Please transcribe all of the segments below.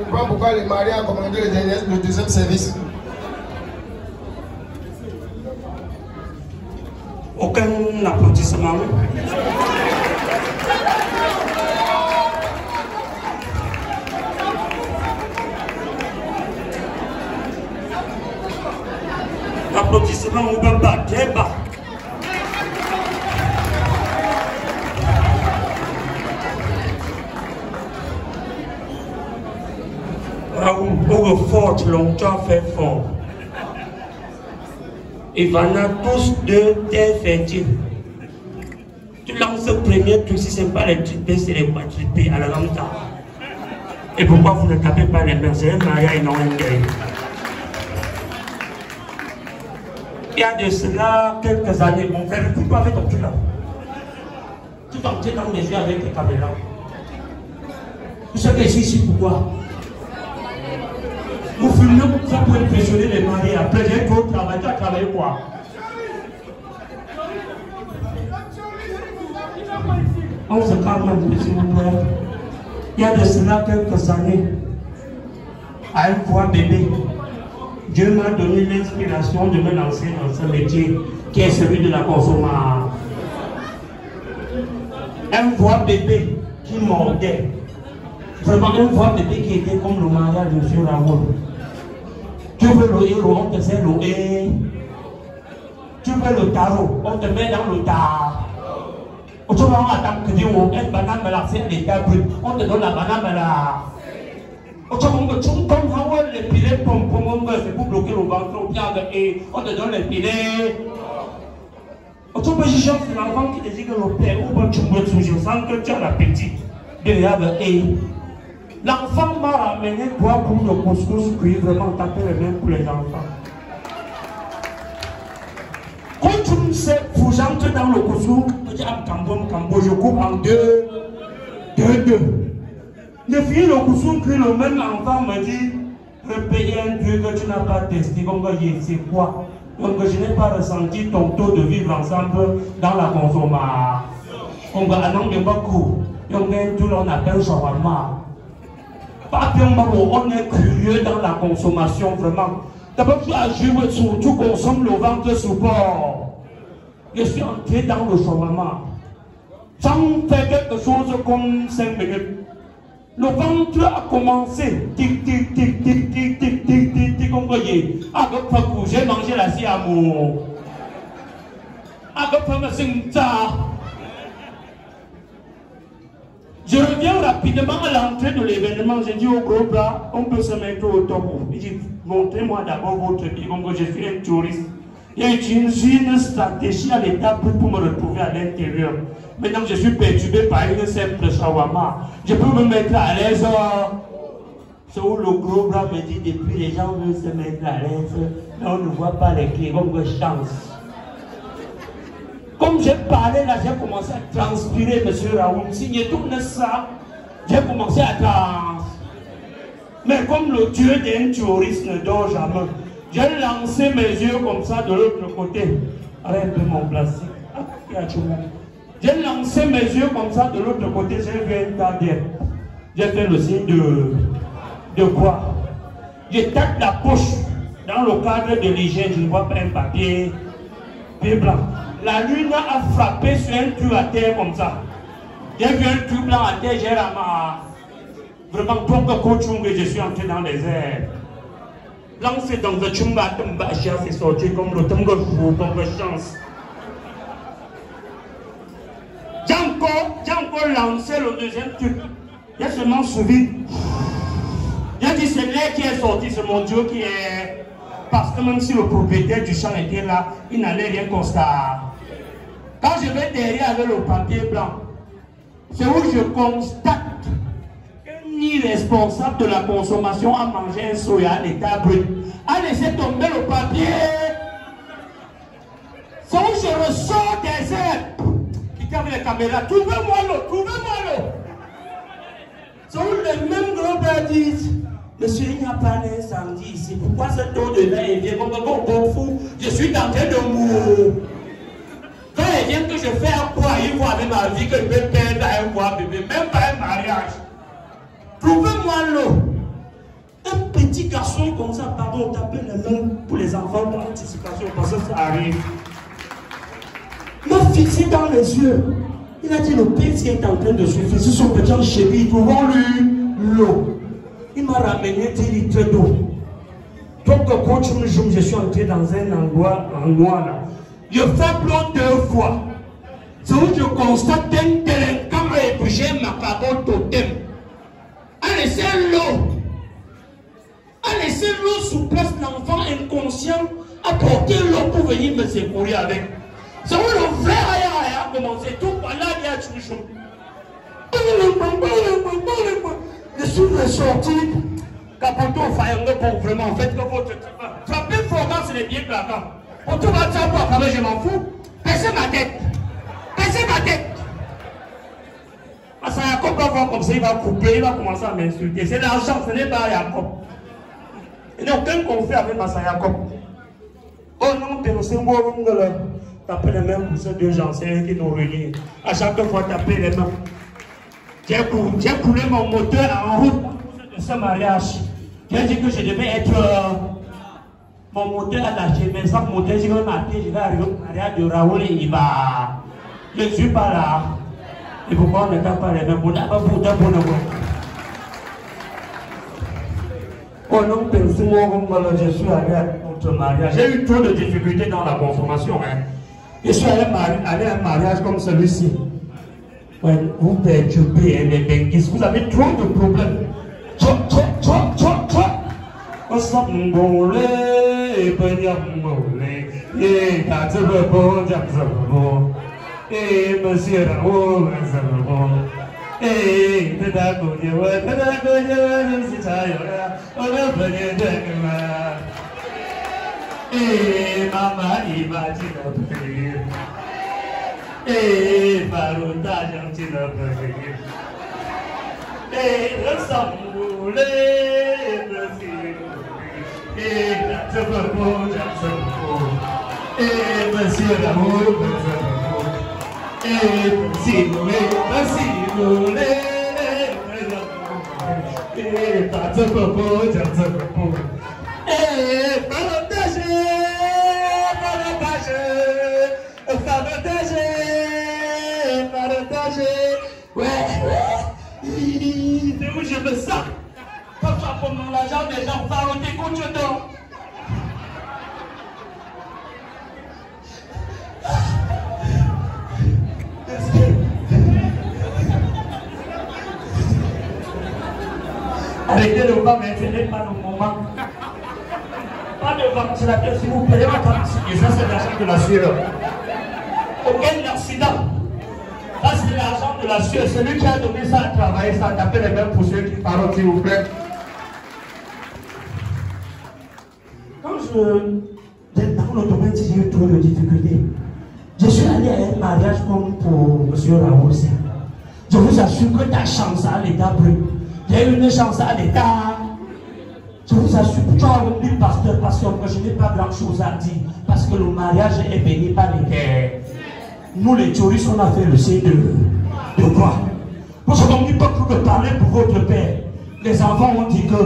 comprends pourquoi les mariés ont commandé le deuxième service. Aucun applaudissement. Applaudissement ou bien pas, débat. Raoul, pour fort, longtemps fait fort. Et voilà tous deux tes fertiles. Tu lances le premier truc, si ce n'est pas les triplés, c'est les quadruplés à la lambda. Et pourquoi vous ne tapez pas les mains? C'est un mariage et non un deuil. Il y a de cela quelques années, mon frère, pourquoi avec ton cul là? Tu t'entends dans les yeux avec les caméras. Vous savez que je suis ici pourquoi? Vous filmez ça pour impressionner les mariés. Après, j'ai trop travaillé. Tu as travaillé quoi? On se calme, s'il vous plaît. Il y a de cela quelques années, à une fois bébé, Dieu m'a donné l'inspiration de me lancer dans ce métier qui est celui de la consommation. Un voix bébé qui mordait. Vraiment un voix bébé qui était comme le mariage de M. Raoul. Tu veux le héros, on te sert le hé. Tu veux le tarot, on te met dans le tarot. Tu vas attendre que Dieu ait une banane, c'est l'état brut. On te donne la banane là. Tu vas les pilets, c'est pour bloquer le ventre, on te donne les pilets. Tu peux chercher l'enfant qui te dit que le père ou tu peux toujours sans que tu as l'appétit. Derrière le hé. L'enfant m'a ramené boire pour le couscous, puis vraiment taper les mains pour les enfants. Quand tu me sais, vous entrez dans le couscous, tu dis je coupe en deux. Les filles, le couscous, puis le même enfant me dit, repayez un Dieu que tu n'as pas testé, comme c'est quoi? Donc je n'ai pas ressenti ton taux de vivre ensemble dans la consommation. On va annoncer beaucoup. On appelle shawarma. On est curieux dans la consommation, vraiment. D'abord, tu as joué sur, tu consommes le ventre sous port. Je suis entré dans le shawarma. Sans faire quelque chose comme 5 minutes. Le ventre a commencé. Tic, tic, tic, tic, tic, tic, tic, tic, tic, comme vous voyez. Avec Fakou, j'ai mangé la siamo. Avec Fakou, je reviens rapidement à l'entrée de l'événement. J'ai dit au gros bras, on peut se mettre au top. Il dit, montrez-moi d'abord votre vie. Comme je suis un touriste. Il y a une stratégie à l'étape pour me retrouver à l'intérieur. Maintenant, je suis perturbé par une simple shawarma. Je peux me mettre à l'aise. C'est où le gros bras me dit, depuis les gens veulent se mettre à l'aise, mais on ne voit pas les clés, comme chance. Comme j'ai parlé là, j'ai commencé à transpirer, monsieur Raoul. Si je tourne ça, j'ai commencé à transpirer. Mais comme le Dieu d'un touriste ne dort jamais, j'ai lancé mes yeux comme ça de l'autre côté. Arrête mon plastique. J'ai lancé mes yeux comme ça de l'autre côté. J'ai vu un tas. J'ai fait le signe de quoi? Je tape la poche dans le cadre de l'hygiène. Je ne vois pas un papier blanc. La lune a frappé sur un truc à terre comme ça. J'ai vu un truc blanc à terre. J'ai ramassé. Vraiment, pour que coaching, je suis entré dans les airs. Lancé dans le chumba, c'est sorti comme le tango fou, comme chance. J'ai encore lancé le deuxième truc. J'ai seulement suivi. J'ai dit, c'est l'air qui est sorti, c'est mon Dieu qui est. Parce que même si le propriétaire du champ était là, il n'allait rien constater. Quand je vais derrière avec le papier blanc, c'est où je constate qu'un irresponsable de la consommation a mangé un soya à l'état brut, a laissé tomber le papier. C'est où je ressors des airs. Qui avec les caméras, trouvez-moi l'eau, trouvez-moi l'eau. C'est où les mêmes gros pères disent, monsieur, il n'y a pas d'incendie ici. Pourquoi ce taux de lait vient comme un fou? Je suis en train de mourir. Quand il vient que je fais un poids, il voit avec ma vie que je vais perdre un poids bébé, même pas un mariage. Trouvez-moi l'eau. façon comme ça, pardon, taper les mains pour les enfants par anticipation, parce que ça arrive. Il m'a fixé dans les yeux. Il a dit, le père qui est en train de suivre, c'est son petit chéri, trouvons-lui l'eau. Il m'a ramené 10 litres d'eau. Donc, quand je suis entré dans un endroit en noir là, je fais l'eau 2 fois. C'est où je constate un délinquant a ébouché ma parole totem. A laissé l'eau. A laissé l'eau sous place, l'enfant inconscient a porté l'eau pour venir me secourir avec. C'est où le frère a commencé tout par là, il y a toujours. Je suis ressorti. Capote au faillot pour vraiment, faites que votre frappez fort, c'est les biens claquants. Pour tout va savoir, je m'en fous. Baissez ma tête. Baissez ma tête. Parce que Jacob va voir comme ça, il va couper, il va commencer à m'insulter. C'est l'argent, ce n'est pas Jacob. Il n'y a aucun conflit avec Massa Jacob. Oh non, c'est un bon là. Tapez les mains pour ces 2 gens, c'est eux qui nous relient. À chaque fois, tapez les mains. J'ai coulé mon moteur en route de ce mariage. J'ai dit que je devais être. Mon moteur a lâché, mais sans moteur, je vais marquer, je vais arriver au mariage de Raoul et il va. Je ne suis pas là. Et pourquoi on ne tape pas les mains? On n'a pas pour taper le monde. Oh non, je suis allé à notre mariage. J'ai eu trop de difficultés dans la consommation. Hein. Je suis allé à un mariage comme celui-ci. Ouais, vous perturbez les benguis, vous avez trop de problèmes. Monsieur Raoul, maman, il va dire Barouda, j'en tire ressemble, monsieur l'amour, c'est où je me sens. Comme ça, pour mon argent, des gens parlent des coups d'or. Arrêtez de pas m'infiner par le moment. Pas de ventilateur, s'il vous plaît, et ça c'est l'argent de la sueur. Aucun accident. Ça c'est l'argent de la sueur. Celui qui a donné ça à travailler, ça a tapé les mêmes pour ceux qui parlent, s'il vous plaît. Quand dans le domaine, j'ai eu trop de difficultés. Je suis allé à un mariage comme pour M. Raoul. Je vous assure que ta chance à l'état brut. J'ai eu une chance à l'état. Je vous assure, tu as dit pasteur, que je n'ai pas grand chose à dire. Parce que le mariage est béni par l'éternel. Nous les touristes, on a fait le C de quoi? Parce qu'on ne dit pas que de parler pour votre père. Les enfants ont dit que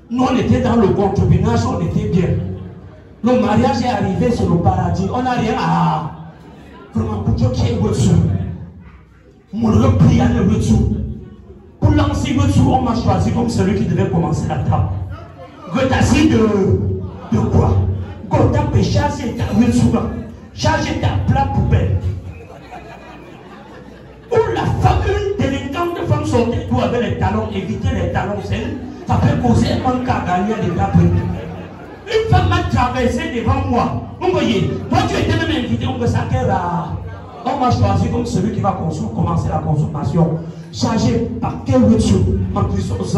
nous on était dans le concubinage, on était bien. Le mariage est arrivé sur le paradis. On n'a rien à. Vraiment, pour Dieu qui est au-dessus. Mon repli à au-dessous. Pour lancer au-dessous, on m'a choisi comme celui qui devait commencer la table. Retassi de quoi? Quand tu as péché, c'est ta au-dessous. Chargez ta plat poubelle. Ou la femme, une délinquante de femme sortait tout avec les talons, éviter les talons, ça peut causer un manque à gagner à l'état brut. Une femme m'a traversé devant moi. Vous voyez, toi tu étais même invité, on m'a choisi comme celui qui va commencer la consommation. Chargé par quel retour, ma puissance,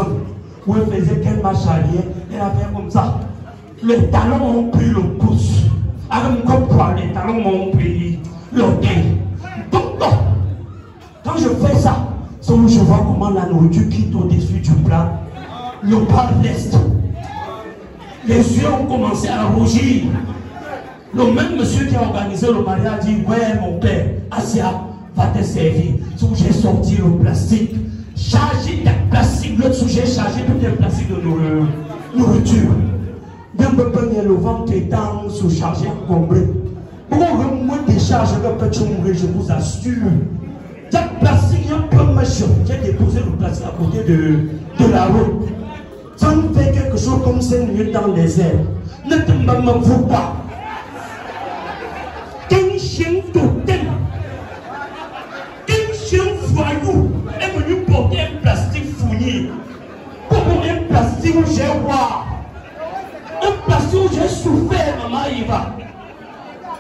où elle faisait qu'elle m'a charrié, elle a fait comme ça. Les talons ont pris le pouce. Avec mon poids, les talons m'ont pris l'orgueil. Donc, quand je fais ça, c'est où je vois comment la nourriture quitte au-dessus du plat. Le plat reste. Les yeux ont commencé à rougir. Le même monsieur qui a organisé le mariage a dit, ouais mon père, Asia va te servir. Donc j'ai sorti le plastique. Chargé de plastique, l'autre sujet chargé tout le plastique de nourriture. D'un peu pogner le ventre étant sous-chargé, encombré. Pour moi décharge le petit mourir, je vous assure. Chaque plastique, un peu méchant. J'ai déposé le plastique à côté de la route. Ça me fait quelque chose comme 5 minutes dans les airs. Ne te m'en pas. Qu'un chien totem, qu'un chien voyou est venu porter un plastique fourni. Pour un plastique où j'ai voir. Un plastique où j'ai souffert, maman, il va.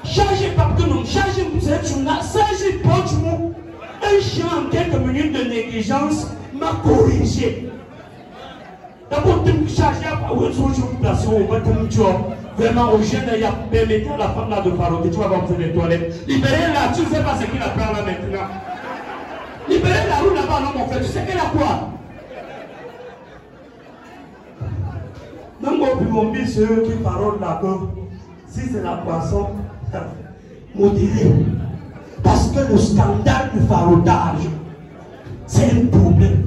Chargez pas que non, chargez vous êtes sur la, chargez pas du mot. Un chien en quelques minutes de négligence m'a corrigé. D'abord, tu me charges à où est-ce que je vous place au bâton de job. Vraiment, au jeune, il y a permettre à la femme là de paroter, tu vas voir faire les toilettes. Libérer là, tu ne sais pas ce qu'il apprend là maintenant. Libérer la roue là-bas, non, mon frère, tu sais qu'elle a quoi? Même au plus mon fils, ceux qui parlent là, si c'est la poisson, modéré. Parce que le scandale du faraudage, c'est un problème.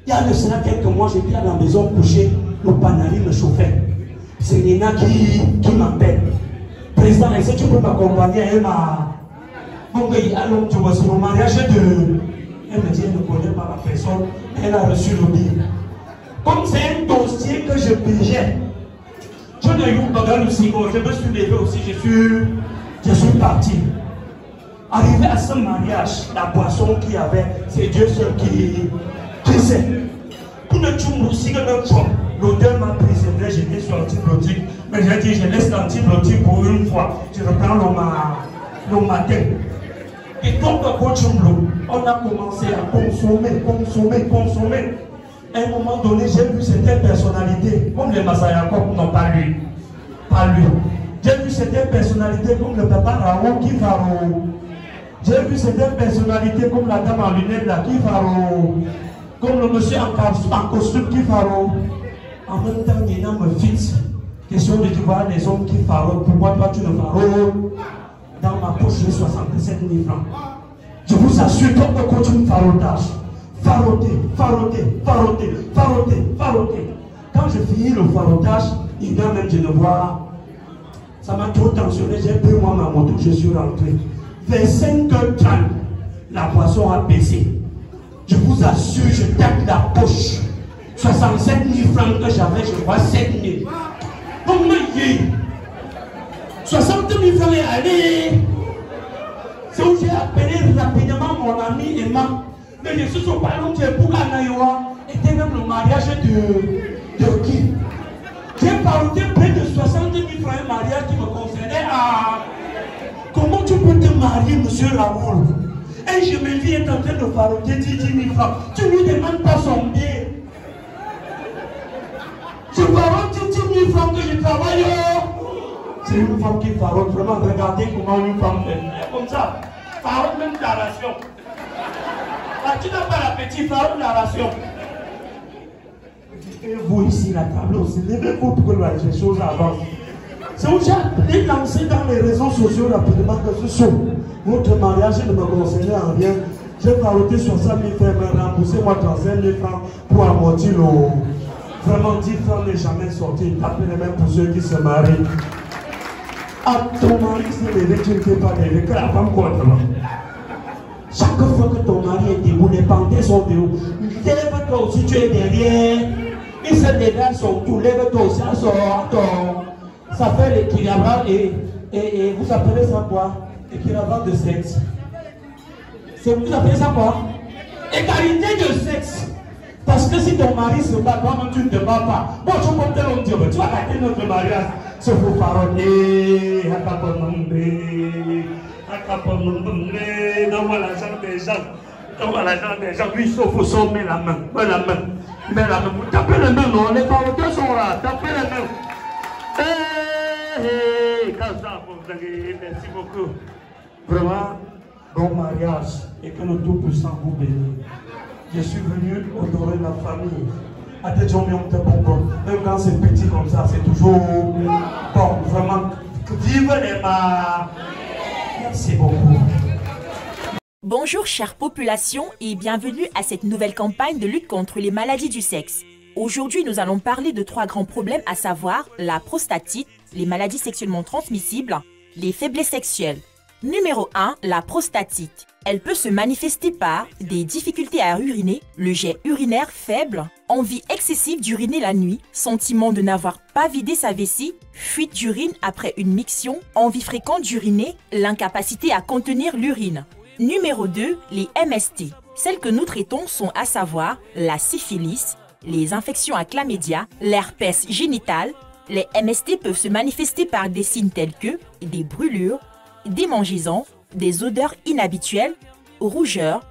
Il y a de cela quelques mois, j'étais à la maison couché, le panari me chauffait. C'est Nina qui m'appelle. Président, est-ce que tu peux m'accompagner? Elle m'a. Mon gars, alors tu vois, c'est mon mariage de. Elle me dit, elle ne connaît pas la personne, elle a reçu le billet. Comme c'est un dossier que je pigeais, je n'ai eu pas le cigot, je me suis levé aussi, je suis parti. Arrivé à ce mariage, la boisson qu'il y avait, c'est Dieu seul qui sait. Pour ne tuer aussi que notre choix, l'odeur m'a préservé, j'étais sur l'antibiotique, mais j'ai dit, je laisse l'antibiotique pour une fois, je reprends le matin. Et donc, on a commencé à consommer. À un moment donné, j'ai vu certaines personnalités, comme les Massayakop, non pas lui. J'ai vu certaines personnalités comme le papa Raoult qui faro. J'ai vu certaines personnalités comme la dame en lunettes là qui faro. Comme le monsieur en costume qui faro. En même temps, il y a me fixe. Question de voir les hommes qui faro. Pourquoi toi tu ne faro? Dans ma poche, j'ai 67 000 francs. Je vous assure, quand on continue faraudage. Faroter. Quand je finis le faraudage, il vient même de me voir. Ça m'a trop tensionné, j'ai pris moi ma moto, je suis rentré. Vers 5h30, la poisson a baissé. Je vous assure, je tape la poche. 67 000 francs que j'avais, je vois 7 000. Oh my 60 000 francs est allé. C'est où j'ai appelé rapidement mon ami Emma. Mais je suis au parlement de Bouganaïwa, était même le mariage de qui? J'ai parlé près de 60 000 francs un mariage qui me concernait à. Comment tu peux te marier, monsieur Raoult? Et je me dis, est en train de faroter 10 000 francs. Tu ne lui demandes pas son bien. Je farote 10 000 francs que je travaille. C'est une femme qui farote. Vraiment, regardez comment une femme fait. Comme ça. Farote même ta ration. Ah, tu n'as pas l'appétit, farote la ration. Et vous ici, la table aussi, levez-vous pour que les choses avancent. C'est où j'ai lancé dans les réseaux sociaux rapidement que ce soit. Votre mariage ne me concernait en rien. J'ai faroté 60 000 francs, mais remboursez-moi 35 000 francs pour amortir le. Vraiment, 10 francs n'est jamais sorti. Tapez les mains pour ceux qui se marient. À ton mari s'est levé, tu ne fais pas lever, que la femme compte. Chaque fois que ton mari est debout, les panthères sont debout. Lève-toi aussi, tu es derrière. Il se lève son tour, lève-toi aussi, ça fait l'équilibre et vous appelez ça quoi? Équilibre de sexe. Vous appelez ça quoi? Égalité de sexe. Parce que si ton mari se bat, toi-même tu ne te bats pas. Bon, tu peux te dire, tu vas arrêter notre mariage. C'est pour parler. Donne-moi l'argent des gens. Donne-moi l'argent des gens. Lui, sauf au son, mets la main. Mets la main. Mets la main. Tapez les mains, non. Les paroteurs sont là. Tapez les mains. Merci beaucoup. Vraiment, bon mariage. Et que le Tout-Puissant vous bénisse. Je suis venu honorer la famille. Même quand c'est petit comme ça, c'est toujours bon. Vraiment, vive les mariages. Merci beaucoup. Bonjour chère population et bienvenue à cette nouvelle campagne de lutte contre les maladies du sexe. Aujourd'hui, nous allons parler de 3 grands problèmes, à savoir la prostatite, les maladies sexuellement transmissibles, les faiblesses sexuelles. Numéro 1, la prostatite. Elle peut se manifester par des difficultés à uriner, le jet urinaire faible, envie excessive d'uriner la nuit, sentiment de n'avoir pas vidé sa vessie, fuite d'urine après une miction, envie fréquente d'uriner, l'incapacité à contenir l'urine. Numéro 2, les MST. Celles que nous traitons sont à savoir la syphilis, les infections à chlamydia, l'herpès génital. Les MST peuvent se manifester par des signes tels que des brûlures, des démangeaisons, des odeurs inhabituelles, rougeurs,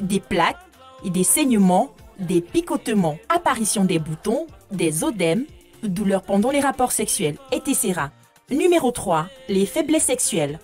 des plaques, des saignements, des picotements, apparition des boutons, des œdèmes, douleurs pendant les rapports sexuels, etc. Numéro 3, les faiblesses sexuelles,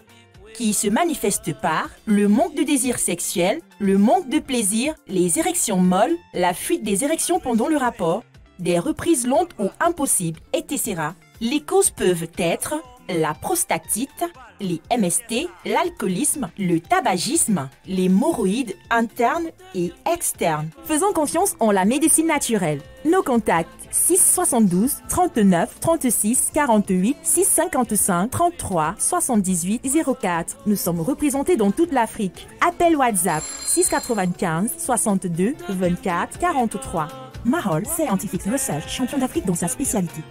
qui se manifestent par le manque de désir sexuel, le manque de plaisir, les érections molles, la fuite des érections pendant le rapport, des reprises lentes ou impossibles, etc. Les causes peuvent être la prostatite, les MST, l'alcoolisme, le tabagisme, les hémorroïdes internes et externes. Faisons confiance en la médecine naturelle. Nos contacts 672 39 36 48 655 33 78 04. Nous sommes représentés dans toute l'Afrique. Appel WhatsApp 695 62 24 43. Mahol Scientific Research, champion d'Afrique dans sa spécialité.